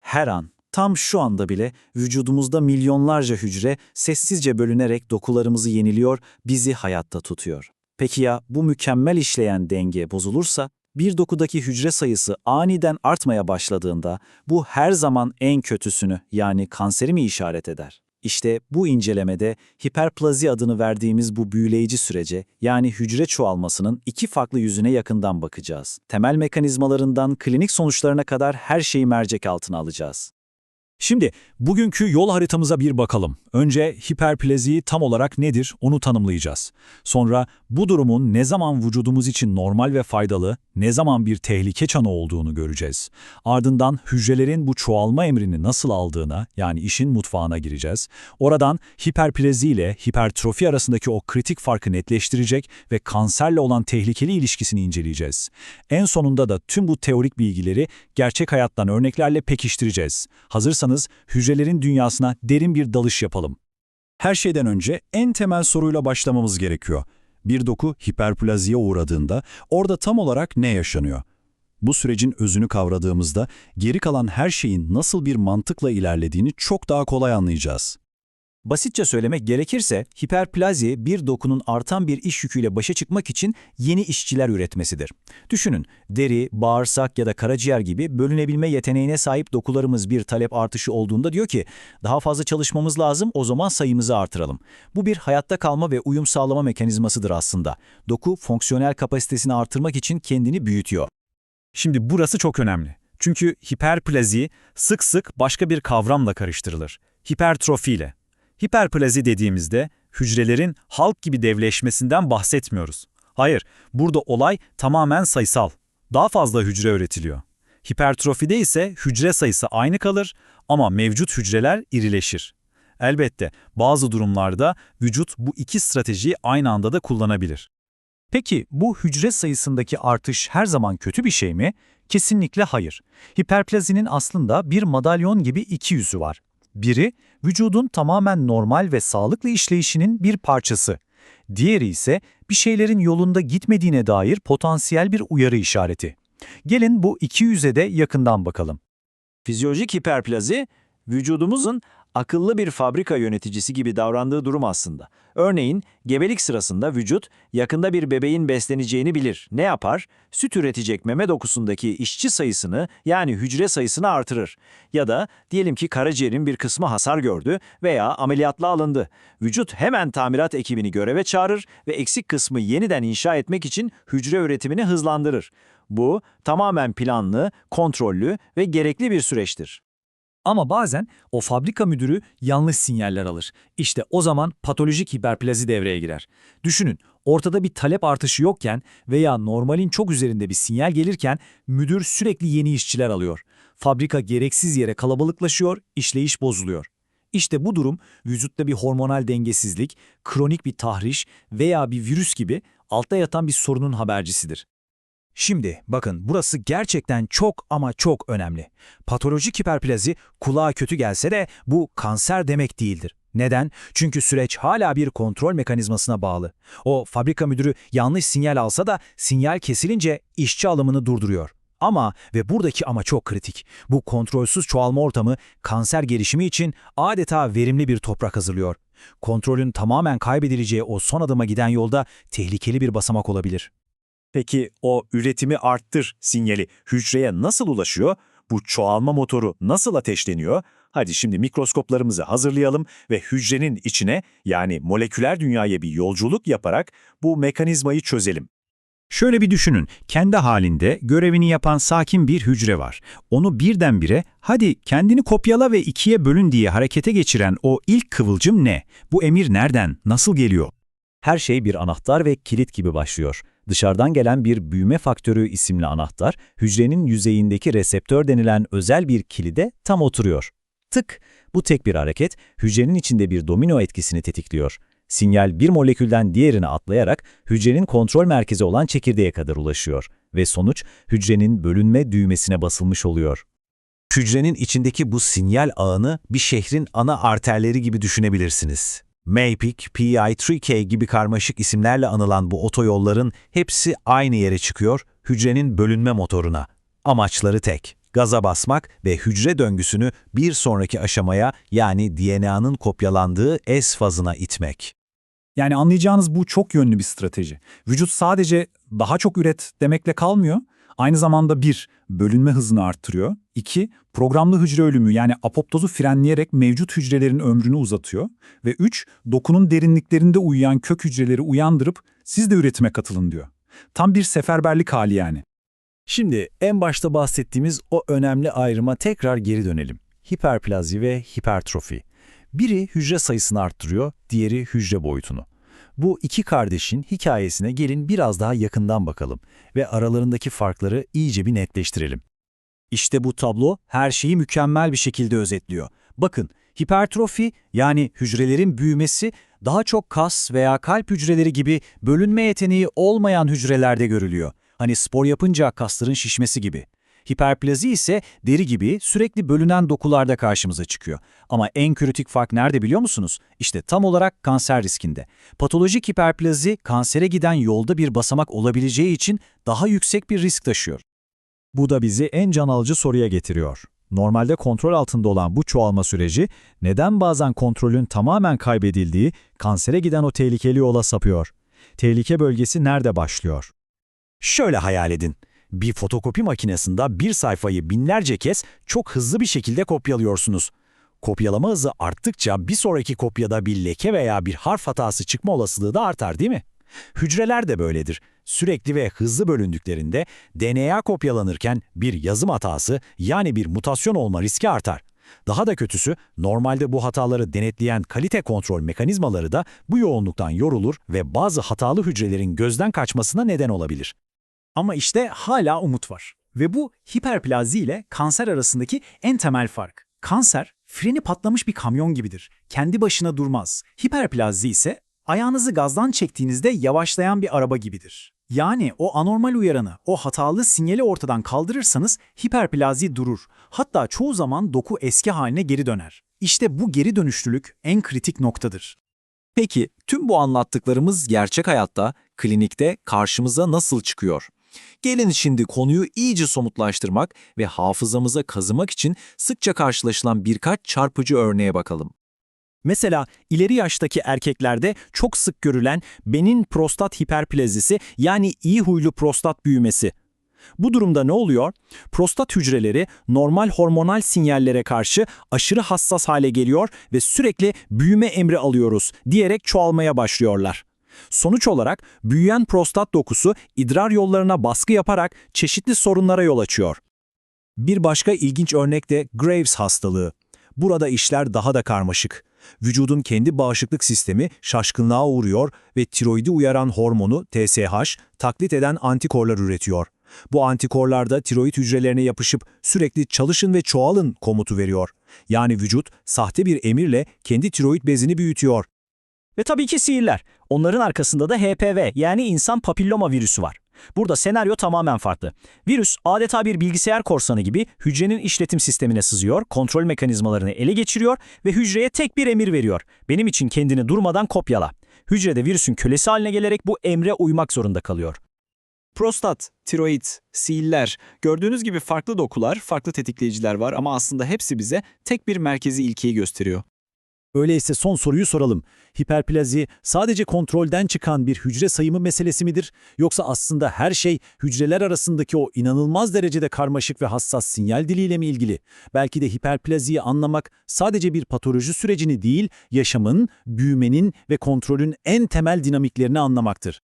Her an, tam şu anda bile vücudumuzda milyonlarca hücre sessizce bölünerek dokularımızı yeniliyor, bizi hayatta tutuyor. Peki ya bu mükemmel işleyen denge bozulursa? Bir dokudaki hücre sayısı aniden artmaya başladığında bu her zaman en kötüsünü yani kanseri mi işaret eder? İşte bu incelemede hiperplazi adını verdiğimiz bu büyüleyici sürece yani hücre çoğalmasının iki farklı yüzüne yakından bakacağız. Temel mekanizmalarından klinik sonuçlarına kadar her şeyi mercek altına alacağız. Şimdi bugünkü yol haritamıza bir bakalım. Önce hiperplazi tam olarak nedir onu tanımlayacağız. Sonra bu durumun ne zaman vücudumuz için normal ve faydalı, ne zaman bir tehlike çanı olduğunu göreceğiz. Ardından hücrelerin bu çoğalma emrini nasıl aldığına yani işin mutfağına gireceğiz. Oradan hiperplazi ile hipertrofi arasındaki o kritik farkı netleştirecek ve kanserle olan tehlikeli ilişkisini inceleyeceğiz. En sonunda da tüm bu teorik bilgileri gerçek hayattan örneklerle pekiştireceğiz. Hazırsanız hücrelerin dünyasına derin bir dalış yapalım. Her şeyden önce en temel soruyla başlamamız gerekiyor. Bir doku hiperplaziye uğradığında orada tam olarak ne yaşanıyor? Bu sürecin özünü kavradığımızda geri kalan her şeyin nasıl bir mantıkla ilerlediğini çok daha kolay anlayacağız. Basitçe söylemek gerekirse hiperplazi bir dokunun artan bir iş yüküyle başa çıkmak için yeni işçiler üretmesidir. Düşünün, deri, bağırsak ya da karaciğer gibi bölünebilme yeteneğine sahip dokularımız bir talep artışı olduğunda diyor ki daha fazla çalışmamız lazım, o zaman sayımızı artıralım. Bu bir hayatta kalma ve uyum sağlama mekanizmasıdır aslında. Doku fonksiyonel kapasitesini artırmak için kendini büyütüyor. Şimdi burası çok önemli. Çünkü hiperplazi sık sık başka bir kavramla karıştırılır. Hipertrofi ile. Hiperplazi dediğimizde hücrelerin halk gibi devleşmesinden bahsetmiyoruz. Hayır, burada olay tamamen sayısal. Daha fazla hücre üretiliyor. Hipertrofide ise hücre sayısı aynı kalır ama mevcut hücreler irileşir. Elbette bazı durumlarda vücut bu iki stratejiyi aynı anda da kullanabilir. Peki bu hücre sayısındaki artış her zaman kötü bir şey mi? Kesinlikle hayır. Hiperplazinin aslında bir madalyon gibi iki yüzü var. Biri, vücudun tamamen normal ve sağlıklı işleyişinin bir parçası. Diğeri ise bir şeylerin yolunda gitmediğine dair potansiyel bir uyarı işareti. Gelin bu iki yüze de yakından bakalım. Fizyolojik hiperplazi, vücudumuzun akıllı bir fabrika yöneticisi gibi davrandığı durum aslında. Örneğin, gebelik sırasında vücut yakında bir bebeğin besleneceğini bilir. Ne yapar? Süt üretecek meme dokusundaki işçi sayısını yani hücre sayısını artırır. Ya da diyelim ki karaciğerin bir kısmı hasar gördü veya ameliyatla alındı. Vücut hemen tamirat ekibini göreve çağırır ve eksik kısmı yeniden inşa etmek için hücre üretimini hızlandırır. Bu tamamen planlı, kontrollü ve gerekli bir süreçtir. Ama bazen o fabrika müdürü yanlış sinyaller alır. İşte o zaman patolojik hiperplazi devreye girer. Düşünün, ortada bir talep artışı yokken veya normalin çok üzerinde bir sinyal gelirken müdür sürekli yeni işçiler alıyor. Fabrika gereksiz yere kalabalıklaşıyor, işleyiş bozuluyor. İşte bu durum vücutta bir hormonal dengesizlik, kronik bir tahriş veya bir virüs gibi altta yatan bir sorunun habercisidir. Şimdi bakın burası gerçekten çok ama çok önemli. Patolojik hiperplazi kulağa kötü gelse de bu kanser demek değildir. Neden? Çünkü süreç hala bir kontrol mekanizmasına bağlı. O fabrika müdürü yanlış sinyal alsa da sinyal kesilince işçi alımını durduruyor. Ama ve buradaki ama çok kritik. Bu kontrolsüz çoğalma ortamı kanser gelişimi için adeta verimli bir toprak hazırlıyor. Kontrolün tamamen kaybedileceği o son adıma giden yolda tehlikeli bir basamak olabilir. Peki o üretimi arttır sinyali hücreye nasıl ulaşıyor? Bu çoğalma motoru nasıl ateşleniyor? Hadi şimdi mikroskoplarımızı hazırlayalım ve hücrenin içine yani moleküler dünyaya bir yolculuk yaparak bu mekanizmayı çözelim. Şöyle bir düşünün, kendi halinde görevini yapan sakin bir hücre var. Onu birdenbire hadi kendini kopyala ve ikiye bölün diye harekete geçiren o ilk kıvılcım ne? Bu emir nereden, nasıl geliyor? Her şey bir anahtar ve kilit gibi başlıyor. Dışarıdan gelen bir büyüme faktörü isimli anahtar, hücrenin yüzeyindeki reseptör denilen özel bir kilide tam oturuyor. Tık! Bu tek bir hareket, hücrenin içinde bir domino etkisini tetikliyor. Sinyal bir molekülden diğerine atlayarak hücrenin kontrol merkezi olan çekirdeğe kadar ulaşıyor ve sonuç hücrenin bölünme düğmesine basılmış oluyor. Hücrenin içindeki bu sinyal ağını bir şehrin ana arterleri gibi düşünebilirsiniz. MAPIC, PI3K gibi karmaşık isimlerle anılan bu otoyolların hepsi aynı yere çıkıyor, hücrenin bölünme motoruna. Amaçları tek, gaza basmak ve hücre döngüsünü bir sonraki aşamaya, yani DNA'nın kopyalandığı S fazına itmek. Yani anlayacağınız bu çok yönlü bir strateji. Vücut sadece daha çok üret demekle kalmıyor. Aynı zamanda 1. Bölünme hızını arttırıyor. 2. Programlı hücre ölümü yani apoptozu frenleyerek mevcut hücrelerin ömrünü uzatıyor. Ve 3. Dokunun derinliklerinde uyuyan kök hücreleri uyandırıp siz de üretime katılın diyor. Tam bir seferberlik hali yani. Şimdi en başta bahsettiğimiz o önemli ayrıma tekrar geri dönelim. Hiperplazi ve hipertrofi. Biri hücre sayısını arttırıyor, diğeri hücre boyutunu. Bu iki kardeşin hikayesine gelin biraz daha yakından bakalım ve aralarındaki farkları iyice bir netleştirelim. İşte bu tablo her şeyi mükemmel bir şekilde özetliyor. Bakın, hipertrofi yani hücrelerin büyümesi daha çok kas veya kalp hücreleri gibi bölünme yeteneği olmayan hücrelerde görülüyor. Hani spor yapınca kasların şişmesi gibi. Hiperplazi ise deri gibi sürekli bölünen dokularda karşımıza çıkıyor. Ama en kritik fark nerede biliyor musunuz? İşte tam olarak kanser riskinde. Patolojik hiperplazi kansere giden yolda bir basamak olabileceği için daha yüksek bir risk taşıyor. Bu da bizi en can alıcı soruya getiriyor. Normalde kontrol altında olan bu çoğalma süreci neden bazen kontrolün tamamen kaybedildiği kansere giden o tehlikeli yola sapıyor? Tehlike bölgesi nerede başlıyor? Şöyle hayal edin. Bir fotokopi makinesinde bir sayfayı binlerce kez çok hızlı bir şekilde kopyalıyorsunuz. Kopyalama hızı arttıkça bir sonraki kopyada bir leke veya bir harf hatası çıkma olasılığı da artar değil mi? Hücreler de böyledir. Sürekli ve hızlı bölündüklerinde DNA kopyalanırken bir yazım hatası yani bir mutasyon olma riski artar. Daha da kötüsü normalde bu hataları denetleyen kalite kontrol mekanizmaları da bu yoğunluktan yorulur ve bazı hatalı hücrelerin gözden kaçmasına neden olabilir. Ama işte hala umut var. Ve bu hiperplazi ile kanser arasındaki en temel fark. Kanser, freni patlamış bir kamyon gibidir. Kendi başına durmaz. Hiperplazi ise ayağınızı gazdan çektiğinizde yavaşlayan bir araba gibidir. Yani o anormal uyaranı, o hatalı sinyali ortadan kaldırırsanız hiperplazi durur. Hatta çoğu zaman doku eski haline geri döner. İşte bu geri dönüşlülük en kritik noktadır. Peki tüm bu anlattıklarımız gerçek hayatta, klinikte karşımıza nasıl çıkıyor? Gelin şimdi konuyu iyice somutlaştırmak ve hafızamıza kazımak için sıkça karşılaşılan birkaç çarpıcı örneğe bakalım. Mesela ileri yaştaki erkeklerde çok sık görülen benin prostat hiperplazisi yani iyi huylu prostat büyümesi. Bu durumda ne oluyor? Prostat hücreleri normal hormonal sinyallere karşı aşırı hassas hale geliyor ve sürekli büyüme emri alıyoruz diyerek çoğalmaya başlıyorlar. Sonuç olarak büyüyen prostat dokusu idrar yollarına baskı yaparak çeşitli sorunlara yol açıyor. Bir başka ilginç örnek de Graves hastalığı. Burada işler daha da karmaşık. Vücudun kendi bağışıklık sistemi şaşkınlığa uğruyor ve tiroidi uyaran hormonu TSH taklit eden antikorlar üretiyor. Bu antikorlar da tiroid hücrelerine yapışıp sürekli çalışın ve çoğalın komutu veriyor. Yani vücut sahte bir emirle kendi tiroid bezini büyütüyor. Ve tabii ki sihirler. Onların arkasında da HPV yani insan papilloma virüsü var. Burada senaryo tamamen farklı. Virüs adeta bir bilgisayar korsanı gibi hücrenin işletim sistemine sızıyor, kontrol mekanizmalarını ele geçiriyor ve hücreye tek bir emir veriyor. Benim için kendini durmadan kopyala. Hücrede virüsün kölesi haline gelerek bu emre uymak zorunda kalıyor. Prostat, tiroid, siiller, gördüğünüz gibi farklı dokular, farklı tetikleyiciler var ama aslında hepsi bize tek bir merkezi ilkeyi gösteriyor. Öyleyse son soruyu soralım. Hiperplazi sadece kontrolden çıkan bir hücre sayımı meselesi midir? Yoksa aslında her şey hücreler arasındaki o inanılmaz derecede karmaşık ve hassas sinyal diliyle mi ilgili? Belki de hiperplaziyi anlamak sadece bir patoloji sürecini değil, yaşamın, büyümenin ve kontrolün en temel dinamiklerini anlamaktır.